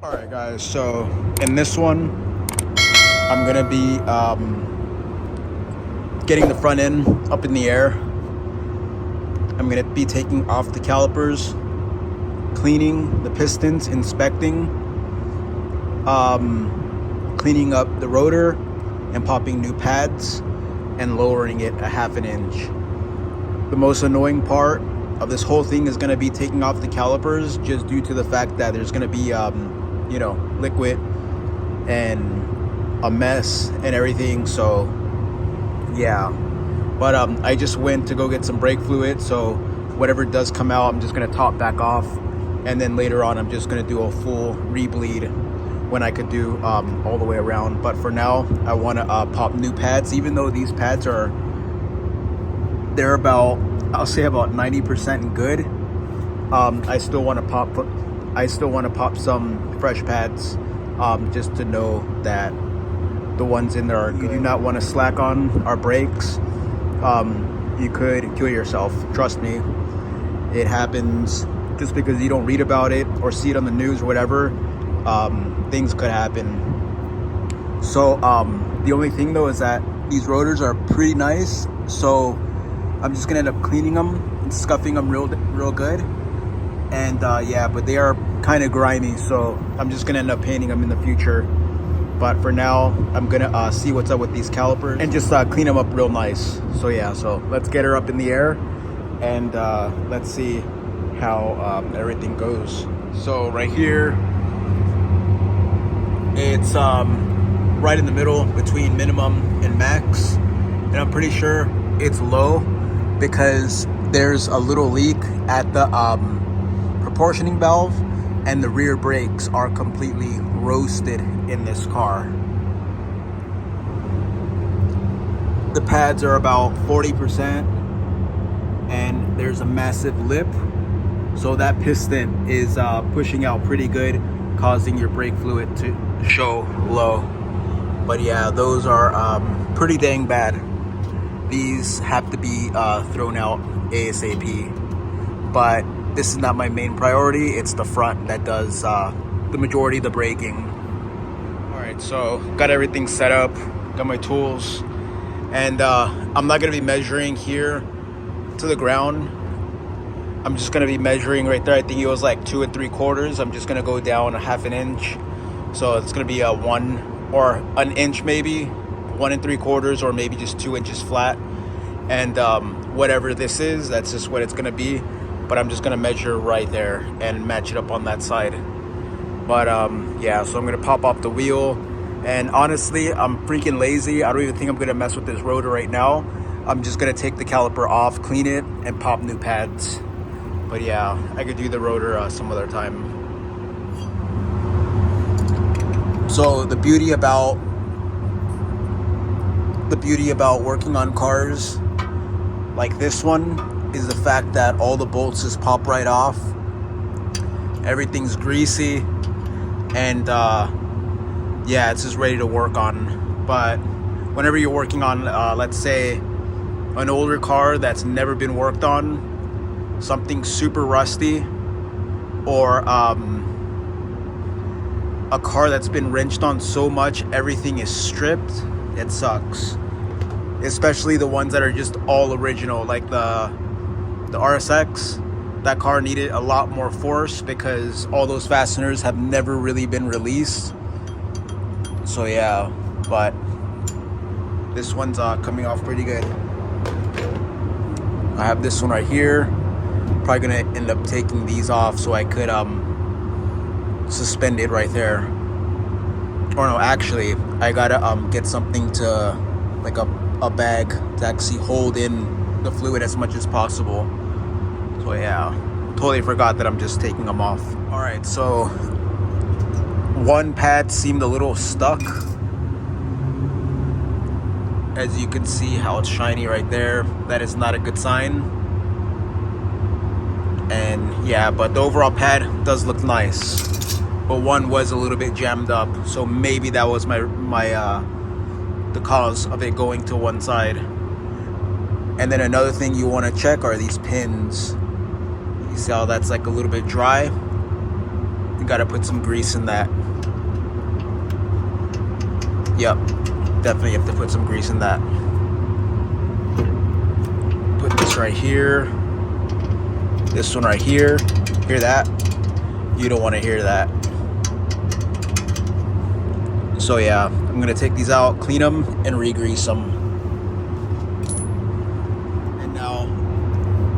Alright guys, so in this one I'm gonna be getting the front end up in the air. I'm gonna be taking off the calipers, cleaning the pistons, inspecting, cleaning up the rotor and popping new pads and lowering it a half an inch. The most annoying part of this whole thing is gonna be taking off the calipers, just due to the fact that there's gonna be liquid and a mess and everything. So yeah, but I just went to go get some brake fluid, so whatever does come out I'm just gonna top back off, and then later on I'm just gonna do a full rebleed when I could do all the way around. But for now I want to pop new pads, even though these pads they're about, I'll say about 90% good. I still want to pop some fresh pads, just to know that the ones in there are good. You do not want to slack on our brakes. You could kill yourself. Trust me, it happens. Just because you don't read about it or see it on the news or whatever, things could happen. So the only thing though is that these rotors are pretty nice, so I'm just gonna end up cleaning them and scuffing them real good. And yeah, but they are kind of grimy, so I'm just gonna end up painting them in the future. But for now I'm gonna see what's up with these calipers and just clean them up real nice. So yeah, so let's get her up in the air and let's see how everything goes. So right here, it's right in the middle between minimum and max, and I'm pretty sure it's low because there's a little leak at the proportioning valve, and the rear brakes are completely roasted in this car. The pads are about 40% and there's a massive lip, so that piston is pushing out pretty good, causing your brake fluid to show low. But yeah, those are pretty dang bad. These have to be thrown out ASAP. But this is not my main priority. It's the front that does the majority of the braking. All right, so got everything set up, got my tools, and I'm not gonna be measuring here to the ground. I'm just gonna be measuring right there. I think it was like 2 3/4. I'm just gonna go down a half an inch. So it's gonna be a 1 or an inch, maybe 1 3/4, or maybe just 2 inches flat. And whatever this is, that's just what it's gonna be. But I'm just gonna measure right there and match it up on that side. But yeah, so I'm gonna pop off the wheel. And honestly, I'm freaking lazy. I don't even think I'm gonna mess with this rotor right now. I'm just gonna take the caliper off, clean it, and pop new pads. But yeah, I could do the rotor some other time. So the beauty about working on cars like this one is the fact that all the bolts just pop right off. Everything's greasy, and yeah, it's just ready to work on. But whenever you're working on, let's say, an older car that's never been worked on, something super rusty, or a car that's been wrenched on so much everything is stripped, it sucks. Especially the ones that are just all original, like the RSX. That car needed a lot more force because all those fasteners have never really been released. So yeah, but this one's coming off pretty good. I have this one right here. Probably gonna end up taking these off so I could suspend it right there. Or no, actually, I gotta get something to, like a bag to actually hold in the fluid as much as possible. So yeah, totally forgot that I'm just taking them off. All right, so one pad seemed a little stuck. As you can see how it's shiny right there. That is not a good sign. And yeah, but the overall pad does look nice. But one was a little bit jammed up, so maybe that was the cause of it going to one side. And then another thing you want to check are these pins. You see how that's like a little bit dry? You gotta put some grease in that. Yep, definitely have to put some grease in that. Put this right here. This one right here. Hear that? You don't want to hear that. So yeah, I'm gonna take these out, clean them, and re-grease them. And now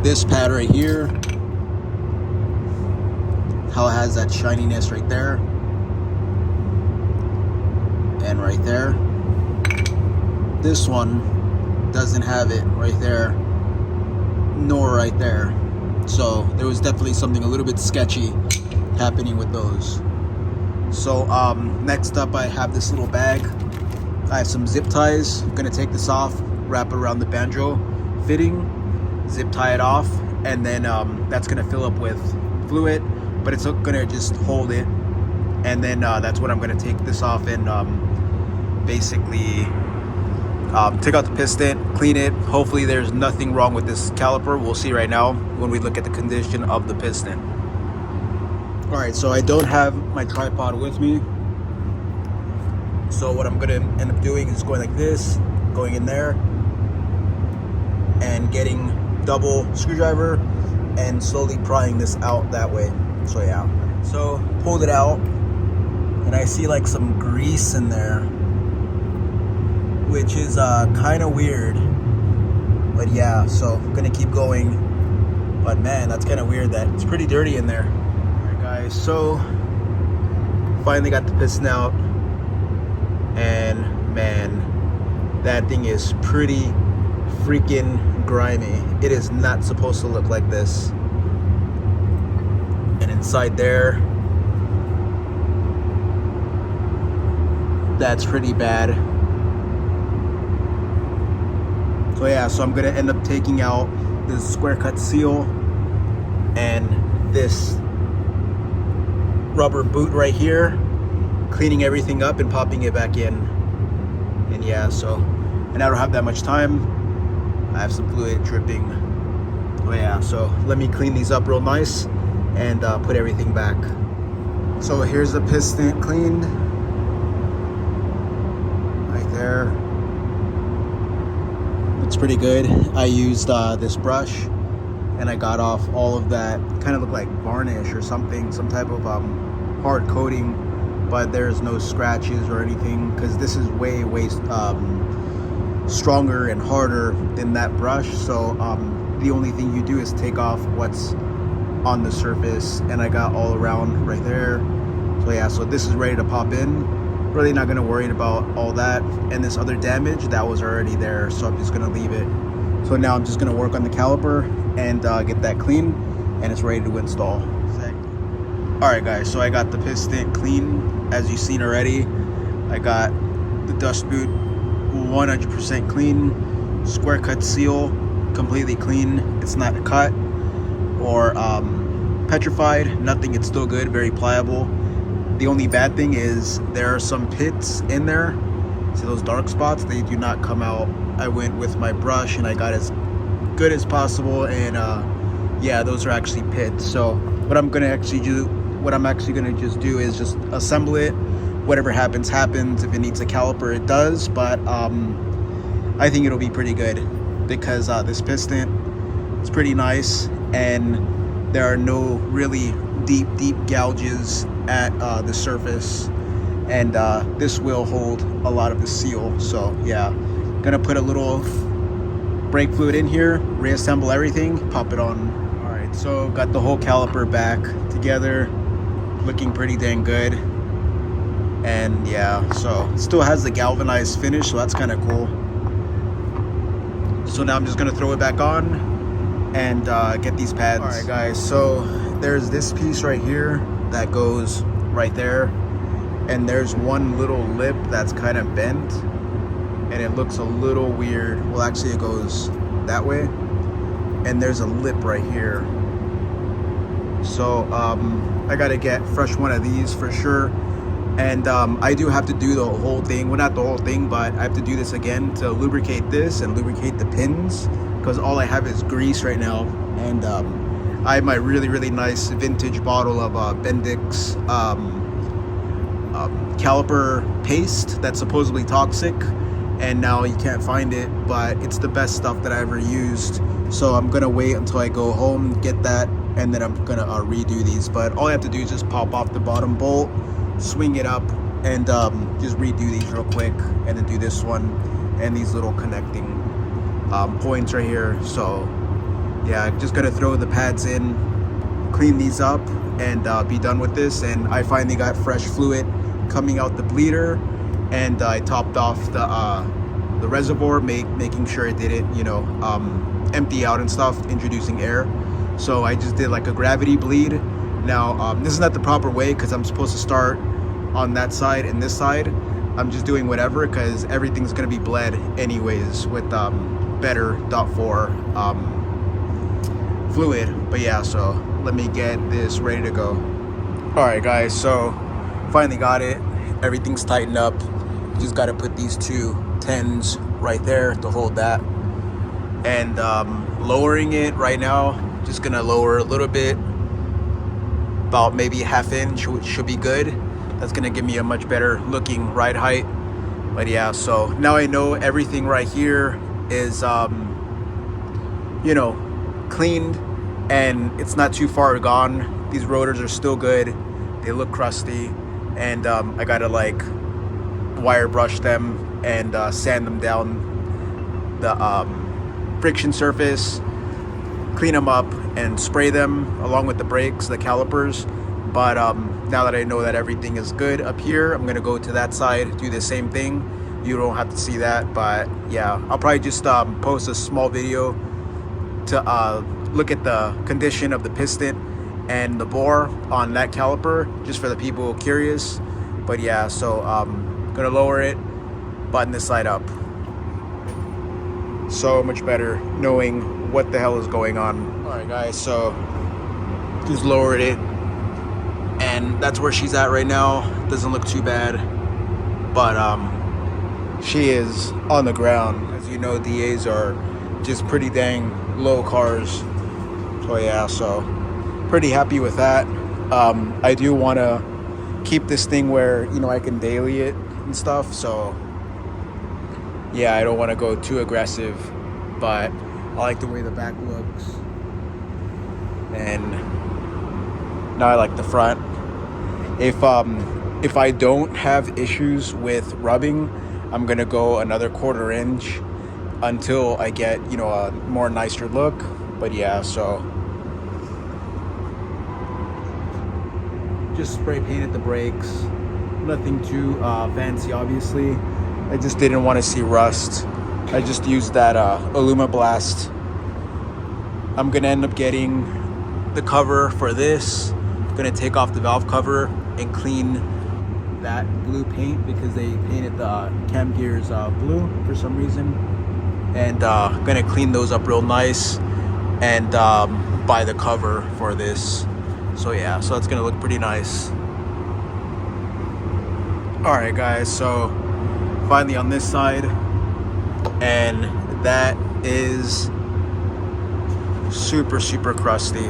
this pad right here, how it has that shininess right there and right there. This one doesn't have it right there nor right there. So there was definitely something a little bit sketchy happening with those. So next up, I have this little bag. I have some zip ties. I'm gonna take this off, wrap it around the banjo fitting, zip tie it off, and then that's gonna fill up with fluid, but it's gonna just hold it. And then that's what I'm gonna take this off and basically take out the piston, clean it. Hopefully there's nothing wrong with this caliper. We'll see right now when we look at the condition of the piston. All right, so I don't have my tripod with me. So what I'm gonna end up doing is going like this, going in there, and getting double screwdriver and slowly prying this out that way. So yeah, so pulled it out, and I see like some grease in there, which is kind of weird. But yeah, so I'm gonna keep going. But man, that's kind of weird that it's pretty dirty in there. Guys, so finally got the piston out, and man, that thing is pretty freaking grimy. It is not supposed to look like this. And inside there, that's pretty bad. So yeah, so I'm gonna end up taking out this square cut seal and this rubber boot right here, cleaning everything up and popping it back in. And yeah, so, and I don't have that much time. I have some fluid dripping. Oh yeah, so let me clean these up real nice and put everything back. So here's the piston cleaned right there. Looks pretty good. I used this brush and I got off all of that, kind of looked like varnish or something, some type of hard coating, but there's no scratches or anything, because this is way stronger and harder than that brush. So the only thing you do is take off what's on the surface, and I got all around right there. So yeah, so this is ready to pop in. Really not gonna worry about all that, and this other damage that was already there, so I'm just gonna leave it. So now I'm just gonna work on the caliper and get that clean, and it's ready to install. All right guys, so I got the piston clean, as you've seen already. I got the dust boot 100% clean, square cut seal completely clean. It's not cut or petrified, nothing. It's still good, very pliable. The only bad thing is there are some pits in there. See those dark spots? They do not come out. I went with my brush and I got as good as possible, and yeah, those are actually pits. So what I'm actually gonna just do is just assemble it. Whatever happens, happens. If it needs a caliper, it does. But I think it'll be pretty good, because this piston is pretty nice, and there are no really deep gouges at the surface, and this will hold a lot of the seal. So yeah, gonna put a little brake fluid in here, reassemble everything, pop it on. All right, so got the whole caliper back together, looking pretty dang good. And yeah, so it still has the galvanized finish, so that's kind of cool. So now I'm just gonna throw it back on and get these pads. All right guys, so there's this piece right here that goes right there, and there's one little lip that's kind of bent, and it looks a little weird. Well, actually it goes that way, and there's a lip right here. So I gotta get fresh one of these for sure. And I do have to do the whole thing, well, not the whole thing, but I have to do this again to lubricate this and lubricate the pins, because all I have is grease right now. And I have my really nice vintage bottle of Bendix caliper paste that's supposedly toxic, and now you can't find it, but it's the best stuff that I ever used. So I'm gonna wait until I go home, get that, and then I'm gonna redo these. But all I have to do is just pop off the bottom bolt, swing it up, and just redo these real quick, and then do this one and these little connecting points right here. So yeah, I'm just gonna throw the pads in, clean these up, and be done with this. And I finally got fresh fluid coming out the bleeder, and I topped off the reservoir, making sure it didn't, you know, empty out and stuff, introducing air. So I just did like a gravity bleed. Now this is not the proper way, because I'm supposed to start on that side and this side. I'm just doing whatever, because everything's gonna be bled anyways with better .4 fluid. But yeah, so let me get this ready to go. All right guys, so finally got it. Everything's tightened up. Just got to put these two 10s right there to hold that, and lowering it right now. Just gonna lower a little bit, about maybe ½ inch should be good. That's gonna give me a much better looking ride height. But yeah, so now I know everything right here is you know, cleaned, and it's not too far gone. These rotors are still good. They look crusty, and I gotta like wire brush them and sand them down the friction surface, clean them up, and spray them along with the brakes, the calipers. But now that I know that everything is good up here, I'm gonna go to that side, do the same thing. You don't have to see that, but yeah, I'll probably just post a small video to look at the condition of the piston and the bore on that caliper, just for the people curious. But yeah, so gonna lower it, button this side up. So much better knowing what the hell is going on. All right guys, so just lowered it, and that's where she's at right now. Doesn't look too bad, but she is on the ground. As you know, DAs are just pretty dang low cars. So yeah, so pretty happy with that. I do want to keep this thing where, you know, I can daily it and stuff. So yeah, I don't want to go too aggressive, but I like the way the back looks, and now I like the front. If I don't have issues with rubbing, I'm gonna go another ½ inch until I get, you know, a more nicer look. But yeah, so just spray painted the brakes, nothing too fancy obviously. I just didn't want to see rust. I just used that Illuma Blast. I'm gonna end up getting the cover for this. I'm gonna take off the valve cover and clean that blue paint, because they painted the cam gears blue for some reason, and gonna clean those up real nice, and buy the cover for this. So yeah, so that's gonna look pretty nice. All right guys, so finally on this side, and that is super crusty.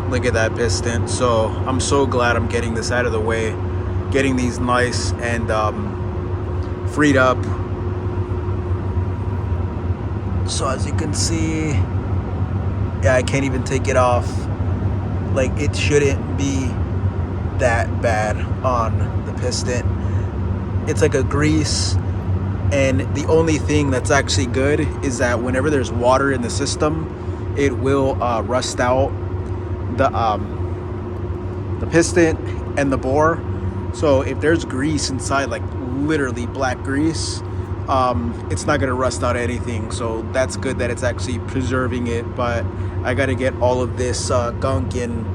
Look at that piston. So I'm so glad I'm getting this out of the way, getting these nice and freed up. So as you can see, yeah, I can't even take it off. Like, it shouldn't be that bad on the piston. It's like a grease, and the only thing that's actually good is that whenever there's water in the system, it will rust out the piston and the bore. So if there's grease inside, like literally black grease, it's not gonna rust out anything. So that's good that it's actually preserving it. But I gotta get all of this gunk and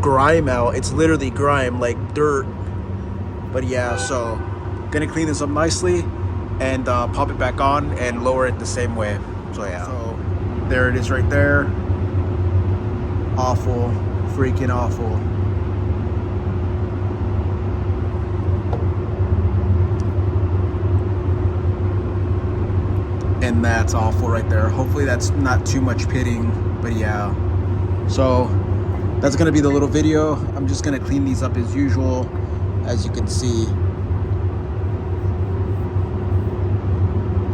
grime out. It's literally grime, like dirt. But yeah, so gonna clean this up nicely and pop it back on and lower it the same way. So yeah, so there it is right there. Awful, freaking awful. And And that's awful right there. Hopefully that's not too much pitting, but yeah. So that's gonna be the little video. I'm just gonna clean these up as usual. As you can see,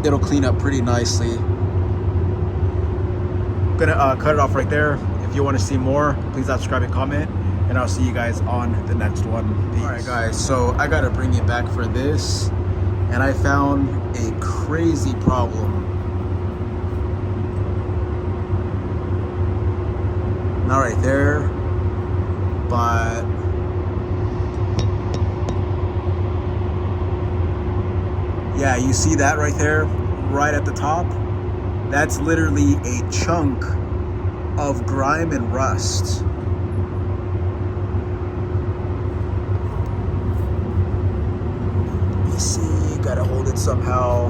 it'll clean up pretty nicely. I'm gonna cut it off right there. If you want to see more, please subscribe and comment, and I'll see you guys on the next one. Peace. All right, guys, so I gotta bring you back for this, and I found a crazy problem. Not right there, but yeah, you see that right there, right at the top? That's literally a chunk of grime and rust. You see, gotta hold it somehow.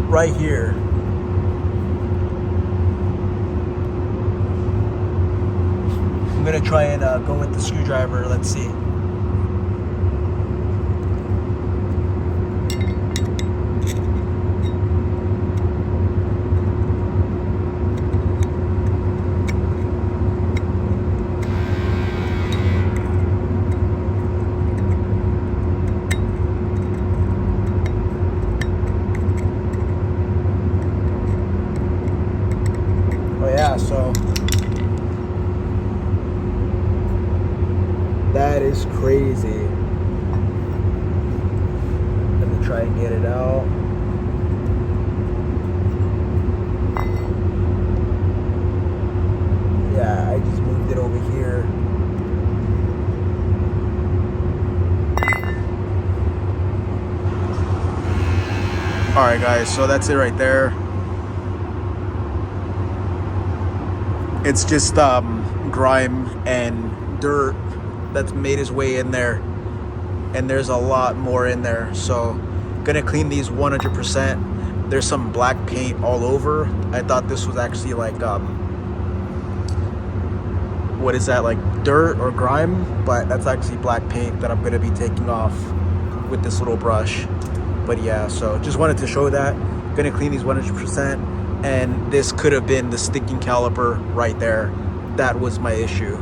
Right here. I'm gonna try and go with the screwdriver, let's see. So that is crazy. Let me try and get it out. Yeah, I just moved it over here. All right, guys, so that's it right there. It's just grime and dirt that's made its way in there, and there's a lot more in there. So gonna clean these 100%. There's some black paint all over. I thought this was actually like what is that, like dirt or grime, but that's actually black paint that I'm gonna be taking off with this little brush. But yeah, so just wanted to show that. Gonna clean these 100%. And this could have been the sticking caliper right there. That was my issue.